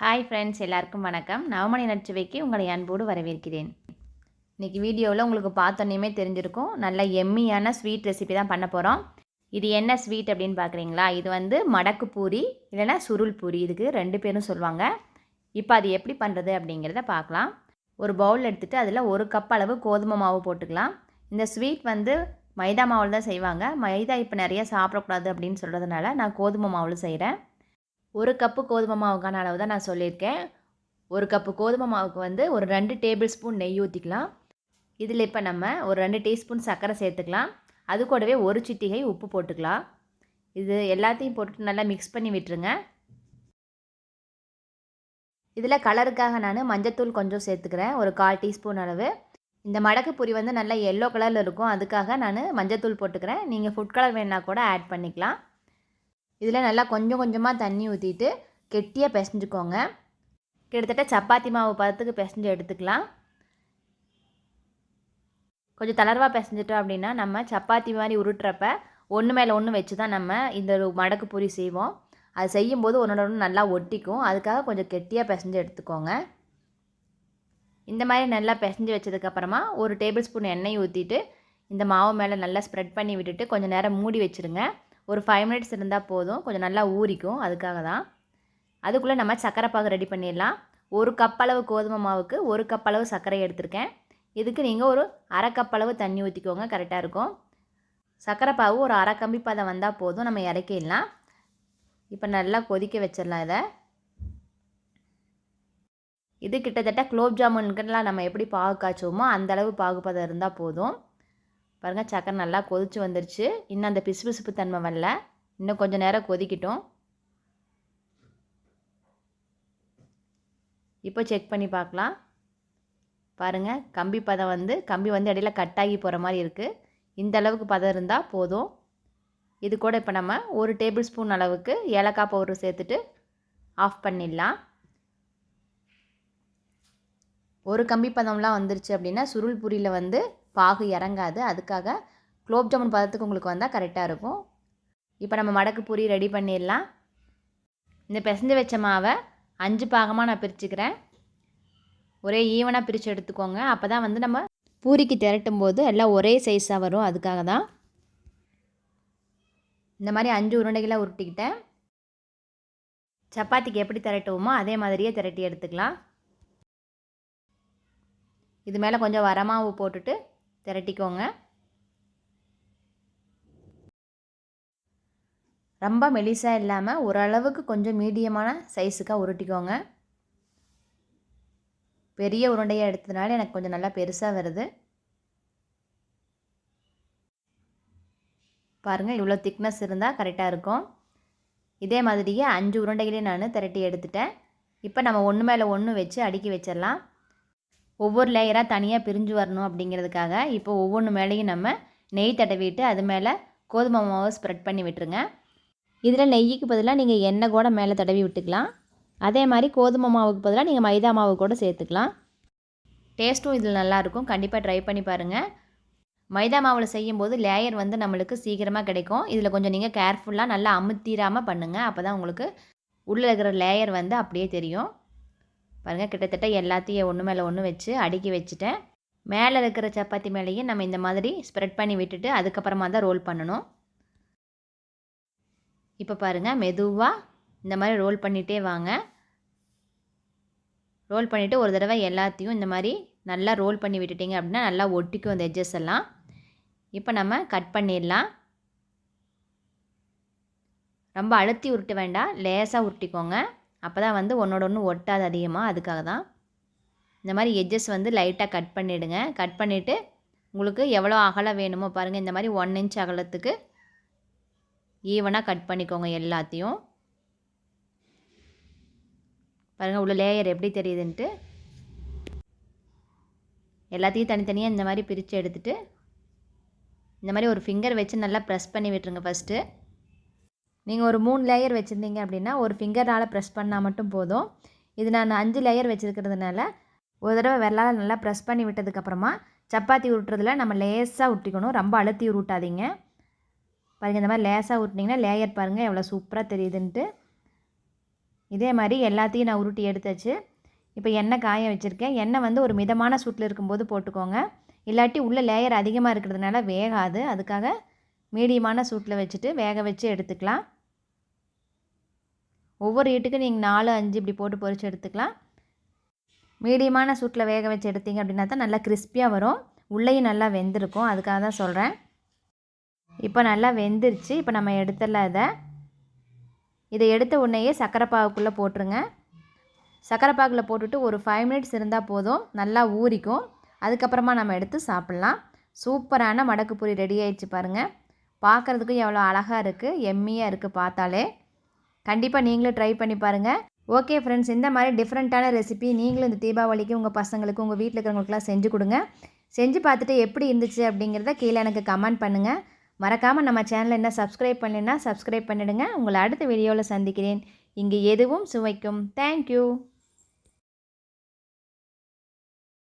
Hi friends, எல்லாருக்கும் வணக்கம். நவமணி நச்சுவைக்கு உங்களை அன்போடு வரவேற்கிறேன். இன்றைக்கி வீடியோவில் உங்களுக்கு பார்த்தோன்னே தெரிஞ்சிருக்கும், நல்ல எம்மியான ஸ்வீட் ரெசிபி தான் பண்ண போகிறோம். இது என்ன ஸ்வீட் அப்படின்னு பார்க்குறீங்களா? இது மடக்கு பூரி இல்லைனா சுருள் பூரி, இதுக்கு 2 பேரும் சொல்லுவாங்க. இப்போ அது எப்படி பண்ணுறது அப்படிங்கிறத பார்க்கலாம். ஒரு பவுல் எடுத்துகிட்டு அதில் 1 கப் அளவு கோதுமை மாவு போட்டுக்கலாம். இந்த ஸ்வீட் மைதா மாவில் தான் செய்வாங்க. மைதா இப்போ நிறைய சாப்பிடக்கூடாது அப்படின்னு சொல்கிறதுனால நான் கோதுமை மாவில் செய்கிறேன். 1 கப்பு கோதுமை மாவுக்கான அளவு தான் நான் சொல்லியிருக்கேன். 1 கப்பு கோதுமை மாவுக்கு ஒரு 2 டேபிள் ஸ்பூன் நெய் ஊற்றிக்கலாம். இதில் இப்போ நம்ம ஒரு 2 டீஸ்பூன் சர்க்கரை சேர்த்துக்கலாம். அது கூடவே 1 சிட்டிகை உப்பு போட்டுக்கலாம். இது எல்லாத்தையும் போட்டு நல்லா மிக்ஸ் பண்ணி விட்டுருங்க. இதில் கலருக்காக நான் மஞ்சத்தூள் கொஞ்சம் சேர்த்துக்கிறேன், ஒரு 1/4 டீஸ்பூன் அளவு. இந்த மடக்கு பொரி நல்லா எல்லோ கலரில் இருக்கும், அதுக்காக நான் மஞ்சத்தூள் போட்டுக்கிறேன். நீங்கள் ஃபுட் கலர் வேணால் கூட ஆட் பண்ணிக்கலாம். இதில் நல்லா கொஞ்சம் கொஞ்சமாக தண்ணி ஊற்றிட்டு கெட்டியாக பிசைஞ்சுக்கோங்க. கிட்டத்தட்ட சப்பாத்தி மாவு பதத்துக்கு பிசைஞ்சு எடுத்துக்கலாம். கொஞ்சம் தளர்வாக பிசைஞ்சிட்டோம் அப்படின்னா நம்ம சப்பாத்தி மாதிரி உருட்டுறப்ப ஒன்று மேலே ஒன்று வச்சு தான் நம்ம இந்த மடக்கு பூரி செய்வோம். அது செய்யும்போது ஒன்றோட ஒன்று நல்லா ஒட்டிக்கும். அதுக்காக கொஞ்சம் கெட்டியாக பிசைஞ்சு எடுத்துக்கோங்க. இந்த மாதிரி நல்லா பிசைஞ்சு வச்சதுக்கப்புறமா ஒரு டேபிள் ஸ்பூன் எண்ணெய் ஊற்றிட்டு இந்த மாவு மேலே நல்லா ஸ்ப்ரெட் பண்ணி விட்டுட்டு கொஞ்சம் நேரம் மூடி வச்சுருங்க. ஒரு 5 மினிட்ஸ் இருந்தால் போதும், கொஞ்சம் நல்லா ஊறிக்கும். அதுக்காக தான். அதுக்குள்ளே நம்ம சர்க்கரை பாகு ரெடி பண்ணிடலாம். 1 கப் அளவு கோதுமை மாவுக்கு 1 கப் அளவு சர்க்கரை எடுத்திருக்கேன். இதுக்கு நீங்கள் ஒரு 1/2 கப் அளவு தண்ணி ஊற்றிக்கோங்க, கரெக்டாக இருக்கும். சர்க்கரை பாகு ஒரு 1/2 கம்பி பதம் வந்தால் போதும், நம்ம இறக்கிடலாம். இப்போ நல்லா கொதிக்க வச்சிடலாம். இது கிட்டத்தட்ட குலோப் ஜாமுனுக்கெல்லாம் நம்ம எப்படி பாகு காய்ச்சுவோமோ அந்தளவு பாகு பதம் இருந்தால் போதும். பாருங்கள், சக்கரை நல்லா கொதிச்சு வந்துருச்சு. இன்னும் அந்த பிசுபிசுப்பு தன்மை வரல. இன்னும் கொஞ்சம் நேரம் கொதிக்கட்டும். இப்போ செக் பண்ணி பார்க்கலாம். பாருங்கள், கம்பி பதம் கம்பி இடையில கட்டாகி போகிற மாதிரி இருக்குது. இந்த அளவுக்கு பதம் இருந்தால் போதும். இது கூட இப்போ நம்ம 1 டேபிள் ஸ்பூன் அளவுக்கு ஏலக்காய் பவுடர் சேர்த்துட்டு ஆஃப் பண்ணிடலாம். ஒரு கம்பி பதம்லாம் வந்துருச்சு அப்படின்னா சுருள் பூரியில் பாகு இறங்காது. அதுக்காக குலோப் ஜாமுன் பதத்துக்கு உங்களுக்கு வந்தால் கரெக்டாக இருக்கும். இப்போ நம்ம மடக்கு பூரி ரெடி பண்ணிடலாம். இந்த பிசைஞ்சு வச்ச மாவை 5 பாகமாக நான் பிரிச்சுக்கிறேன். ஒரே ஈவனாக பிரித்து எடுத்துக்கோங்க. அப்போ தான் நம்ம பூரிக்கு திரட்டும் போது எல்லாம் ஒரே சைஸாக வரும். அதுக்காக தான் இந்த மாதிரி 5 உருண்டைகளாக உருட்டிக்கிட்டேன். சப்பாத்திக்கு எப்படி திரட்டுவோமோ அதே மாதிரியே திரட்டி எடுத்துக்கலாம். இது மேலே கொஞ்சம் வரமாவு போட்டுட்டு திரட்டிக்கோங்க. ரொம்ப மெலிசாக இல்லாமல் ஓரளவுக்கு கொஞ்சம் மீடியமான சைஸுக்காக உருட்டிக்கோங்க. பெரிய உருண்டையாக எடுத்ததுனால எனக்கு கொஞ்சம் நல்லா பெருசாக வருது. பாருங்கள், இவ்வளோ திக்னஸ் இருந்தால் கரெக்டாக இருக்கும். இதே மாதிரியே 5 உருண்டைகளையும் நான் திரட்டி எடுத்துட்டேன். இப்போ நம்ம ஒன்று மேலே ஒன்று வச்சு அடுக்கி வச்சிடலாம். ஒவ்வொரு லேயராக தனியாக பிரிஞ்சு வரணும் அப்படிங்கிறதுக்காக இப்போ ஒவ்வொன்று மேலேயும் நம்ம நெய் தடவிட்டு அது மேலே கோதுமை மாவை ஸ்ப்ரெட் பண்ணி விட்டுருங்க. இதில் நெய்யுக்கு பதிலாக நீங்கள் எண்ணெய் கூட மேலே தடவி விட்டுக்கலாம். அதே மாதிரி கோதுமை மாவுக்கு பதிலாக நீங்கள் மைதா மாவு கூட சேர்த்துக்கலாம். டேஸ்ட்டும் இதில் நல்லாயிருக்கும். கண்டிப்பாக ட்ரை பண்ணி பாருங்கள். மைதா மாவில் செய்யும்போது லேயர் நம்மளுக்கு சீக்கிரமாக கிடைக்கும். இதில் கொஞ்சம் நீங்கள் கேர்ஃபுல்லாக நல்லா அமுத்திராமல் பண்ணுங்கள். அப்போ தான் உங்களுக்கு உள்ளே இருக்கிற லேயர் அப்படியே தெரியும். பாருங்கள், கிட்டத்தட்ட எல்லாத்தையும் ஒன்று மேலே ஒன்று வச்சு அடுக்கி வச்சுட்டேன். மேலே இருக்கிற சப்பாத்தி மேலேயும் நம்ம இந்த மாதிரி ஸ்ப்ரெட் பண்ணி விட்டுட்டு அதுக்கப்புறமா தான் ரோல் பண்ணணும். இப்போ பாருங்கள், மெதுவாக இந்த மாதிரி ரோல் பண்ணிகிட்டே வாங்க. ரோல் பண்ணிவிட்டு ஒரு தடவை எல்லாத்தையும் இந்த மாதிரி நல்லா ரோல் பண்ணி விட்டுட்டிங்க அப்படின்னா நல்லா ஒட்டிக்கும் அந்த எட்ஜஸ் எல்லாம். இப்போ நம்ம கட் பண்ணிடலாம். ரொம்ப அழுத்தி உருட்ட வேண்டாம், லேசாக உருட்டிக்கோங்க. அப்போ தான் ஒன்றோட ஒன்று ஒட்டாது அதிகமாக. அதுக்காக தான் இந்த மாதிரி எட்ஜஸ் லைட்டாக கட் பண்ணிவிடுங்க. கட் பண்ணிவிட்டு உங்களுக்கு எவ்வளோ அகலம் வேணுமோ பாருங்கள், இந்த மாதிரி 1 இன்ச் அகலத்துக்கு ஈவனாக கட் பண்ணிக்கோங்க எல்லாத்தையும். பாருங்கள், உள்ள லேயர் எப்படி தெரியுதுன்ட்டு. எல்லாத்தையும் தனித்தனியாக இந்த மாதிரி பிரித்து எடுத்துகிட்டு இந்த மாதிரி ஒரு ஃபிங்கர் வச்சு நல்லா ப்ரெஸ் பண்ணி விட்டுருங்க. ஃபஸ்ட்டு நீங்கள் ஒரு 3 லேயர் வச்சுருந்தீங்க அப்படின்னா ஒரு ஃபிங்கரால் ப்ரெஸ் பண்ணால் மட்டும் போதும். இது நான் 5 லேயர் வச்சுருக்கிறதுனால ஒரு தடவை விரலால் நல்லா ப்ரெஸ் பண்ணி விட்டதுக்கப்புறமா சப்பாத்தி உருட்டுறதுல நம்ம லேசாக உருட்டிக்கணும். ரொம்ப அழுத்தி உருட்டாதீங்க. பாருங்கள், இந்த மாதிரி லேசாக உருட்டினீங்கன்னா லேயர் பாருங்கள் எவ்வளோ சூப்பராக தெரியுதுன்ட்டு. இதே மாதிரி எல்லாத்தையும் நான் உருட்டி எடுத்தாச்சு. இப்போ எண்ணெய் காய வச்சுருக்கேன். எண்ணெய் வந்து ஒரு மிதமான சூட்டில் இருக்கும்போது போட்டுக்கோங்க. இல்லாட்டி உள்ள லேயர் அதிகமாக இருக்கிறதுனால வேகாது. அதுக்காக மீடியமான சூட்டில் வச்சுட்டு வேக வச்சு எடுத்துக்கலாம். ஒவ்வொரு ஈட்டுக்கும் நீங்கள் 4, 5 இப்படி போட்டு பொரித்து எடுத்துக்கலாம். மீடியமான சூட்டில் வேக வச்சு எடுத்தீங்க அப்படின்னா தான் நல்லா கிறிஸ்பியாக வரும். உள்ளேயும் நல்லா வெந்திருக்கும். அதுக்காக தான் சொல்கிறேன். இப்போ நல்லா வெந்துருச்சு. இப்போ நம்ம எடுத்துடலாம். இதை எடுத்த உடனேயே சர்க்கரை பாகுக்குள்ளே போட்டுருங்க. சர்க்கரை பாகில் போட்டுட்டு ஒரு 5 மினிட்ஸ் இருந்தால் போதும். நல்லா ஊறிக்கும். அதுக்கப்புறமா நம்ம எடுத்து சாப்பிட்லாம். சூப்பரான மடக்கு பூரி ரெடி ஆகிடுச்சு பாருங்கள். பார்க்குறதுக்கும் எவ்வளோ அழகாக இருக்குது, எம்மியாக இருக்குது பார்த்தாலே. கண்டிப்பாக நீங்களும் ட்ரை பண்ணி பாருங்கள். ஓகே ஃப்ரெண்ட்ஸ், இந்த மாதிரி டிஃப்ரெண்ட்டான ரெசிபி நீங்களும் இந்த தீபாவளிக்கு உங்கள் பசங்களுக்கு, உங்கள் வீட்டில் இருக்கிறவங்களுக்குலாம் செஞ்சு கொடுங்க. செஞ்சு பார்த்துட்டு எப்படி இருந்துச்சு அப்படிங்கிறத கீழே எனக்கு கமெண்ட் பண்ணுங்கள். மறக்காமல் நம்ம சேனலை என்ன சப்ஸ்கிரைப் பண்ணலைன்னா சப்ஸ்கிரைப் பண்ணிவிடுங்க. உங்களை அடுத்த வீடியோவில் சந்திக்கிறேன். இங்கே எதுவும் சுவைக்கும். தேங்க்யூ.